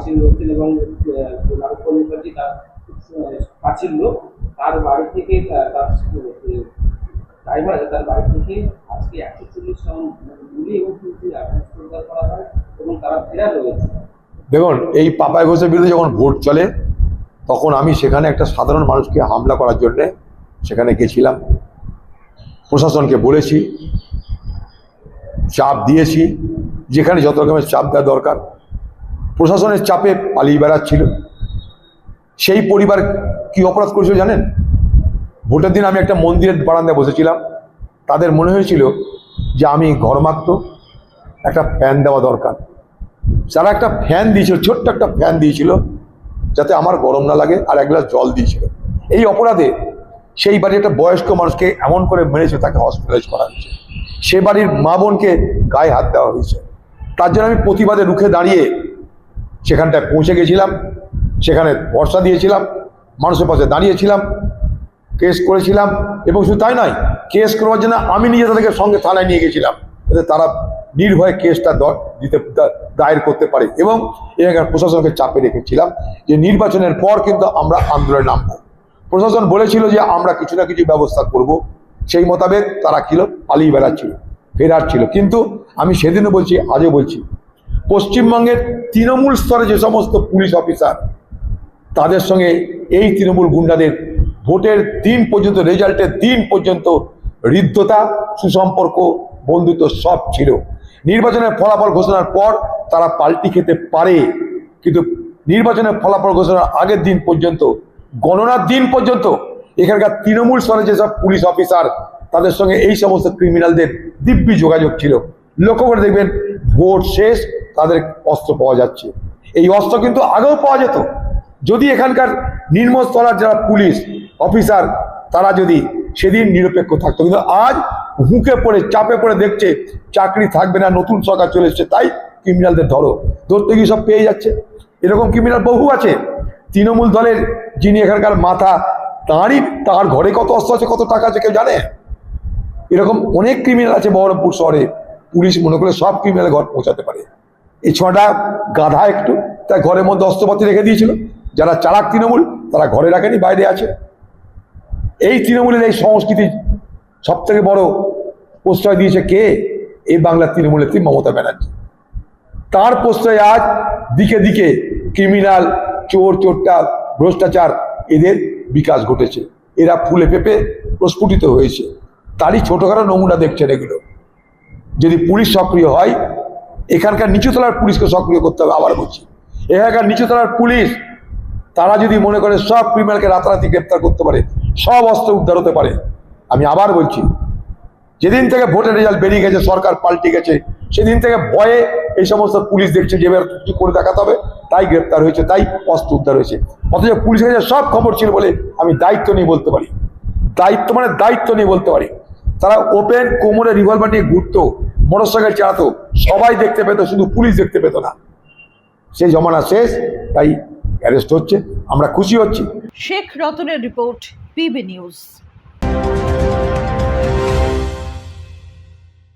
আসীন রয়েছেন এবং লালন মুখার্জি তার কাছের লোক, তার বাড়ি থেকে তার ড্রাইভার তার বাড়ি থেকে আজকে 140 রাউন্ড গুলি এবং উদ্ধার করা হয় এবং তারা ফেরার রয়েছে। দেখুন, এই পাপাই ঘোষের বিরুদ্ধে যখন ভোট চলে তখন আমি সেখানে একটা সাধারণ মানুষকে হামলা করার জন্যে সেখানে গেছিলাম। প্রশাসনকে বলেছি, চাপ দিয়েছি, যেখানে যত রকমের চাপ দেওয়া দরকার। প্রশাসনের চাপে পালিয়ে বেড়াচ্ছিল। সেই পরিবার কি অপরাধ করেছিল জানেন? ভোটের দিন আমি একটা মন্দিরের বারান্দায় বসেছিলাম, তাদের মনে হয়েছিল যে আমি ঘরমাক্ত, একটা ফ্যান দেওয়া দরকার। যারা একটা ফ্যান দিয়েছিল, ছোট্ট একটা ফ্যান দিয়েছিল যাতে আমার গরম না লাগে, আর এক গ্লাস জল দিয়েছিল। এই অপরাধে সেই বাড়ির একটা বয়স্ক মানুষকে এমন করে মেরেছে, তাকে হসপিটালাইজ করা হয়েছে। সে বাড়ির মা বোনকে গায়ে হাত দেওয়া হয়েছে। তার জন্য আমি প্রতিবাদে রুখে দাঁড়িয়ে সেখানটায় পৌঁছে গেছিলাম, সেখানে ভরসা দিয়েছিলাম, মানুষের পাশে দাঁড়িয়েছিলাম, কেস করেছিলাম। এবং শুধু তাই নয়, কেস করবার জন্য আমি নিজে তাদেরকে সঙ্গে থানায় নিয়ে গেছিলাম, যাতে তারা নির্ভয়ে কেসটা দায়ের করতে পারে। এবং এখানকার প্রশাসনকে চাপে রেখেছিলাম যে নির্বাচনের পর কিন্তু আমরা আন্দোলনে নামবো। প্রশাসন বলেছিল যে আমরা কিছু না কিছু ব্যবস্থা করব, সেই মোতাবেক তারা পালিয়ে বেড়াচ্ছিল, ফেরার ছিল। কিন্তু আমি সেদিনও বলছি, আজও বলছি, পশ্চিমবঙ্গের তৃণমূল স্তরে যে সমস্ত পুলিশ অফিসার, তাদের সঙ্গে এই তৃণমূল গুন্ডাদের ভোটের দিন পর্যন্ত, রেজাল্টের দিন পর্যন্ত হৃদ্যতা, সুসম্পর্ক, বন্ধুত্ব সব ছিল। নির্বাচনের ফলাফল ঘোষণার পর তারা পাল্টি খেতে পারে, কিন্তু নির্বাচনের ফলাফল ঘোষণার আগের দিন পর্যন্ত, গণনার দিন পর্যন্ত এখানকার তৃণমূল স্তরে যেসব পুলিশ অফিসার, তাদের সঙ্গে এই সমস্ত ক্রিমিনালদের দিব্যি যোগাযোগ ছিল। লক্ষ্য করে দেখবেন, ভোট শেষ তাদের অস্ত্র পাওয়া যাচ্ছে। এই অস্ত্র কিন্তু আগেও পাওয়া যেত যদি এখানকার নিম্নস্তরের যারা পুলিশ অফিসার তারা যদি সেদিন নিরপেক্ষ থাকতো। কিন্তু আজ হুঁকে পড়ে, চাপে পড়ে দেখছে চাকরি থাকবে না, নতুন সরকার চলে এসছে, তাই ক্রিমিনালদের ধরতে গিয়ে সব পেয়ে যাচ্ছে। এরকম ক্রিমিনাল বহু আছে। তৃণমূল দলের যিনি এখানকার মাথা, তার ঘরে কত অস্ত্র আছে, কত টাকা আছে কেউ জানে? এরকম অনেক ক্রিমিনাল আছে বহরমপুর শহরে, পুলিশ মনে করে সব ক্রিমিনাল ঘর পৌঁছাতে পারে। এই ছটা গাধা একটু তাই ঘরের মধ্যে অস্ত্রপাতি রেখে দিয়েছিল। যারা চালাক তৃণমূল তারা ঘরে রাখেনি, বাইরে আছে। এই তৃণমূলের এই সংস্কৃতি সব থেকে বড় প্রশ্রয় দিয়েছে কে? এই বাংলার তৃণমূল নেত্রী মমতা ব্যানার্জি। তার প্রশ্রয় আজ দিকে দিকে ক্রিমিনাল, চোর চোরটা, ভ্রষ্টাচার, এদের বিকাশ ঘটেছে। এরা ফুলে ফেপে প্রস্ফুটিত হয়েছে। তারই ছোটখাটো নমুনা দেখছেন এগুলো। যদি পুলিশ সক্রিয় হয়, এখানকার নিচুতলার পুলিশকে সক্রিয় করতে হবে। আবার বলছি, এখানকার নিচুতলার পুলিশ তারা যদি মনে করে সব ক্রিমিনালকে রাতারাতি গ্রেপ্তার করতে পারে, সব অস্ত্র উদ্ধার হতে পারে। আমি আবার বলছি, যেদিন থেকে ভোটের রেজাল্ট বেরিয়ে গেছে, সরকার পাল্টে গেছে, সেদিন থেকে ভয়ে এই সমস্ত পুলিশ দেখছে যে এবার কি করে দেখাতে হবে, তাই গ্রেপ্তার হয়েছে, তাই অস্ত্র উদ্ধার হয়েছে। অথচ পুলিশের কাছে সব খবর ছিল বলে আমি দায়িত্ব নিয়ে বলতে পারি, দায়িত্ব নিয়ে বলতে পারি। তারা ওপেন কোমরে রিভলভার নিয়ে ঘুরতো, মোটরসাইকেল চালাতো, সবাই দেখতে পেত, শুধু পুলিশ দেখতে পেত না। সেই জমানা শেষ, তাই অ্যারেস্ট হচ্ছে, আমরা খুশি হচ্ছি। শেখ রতনের রিপোর্ট, পিবি নিউজ।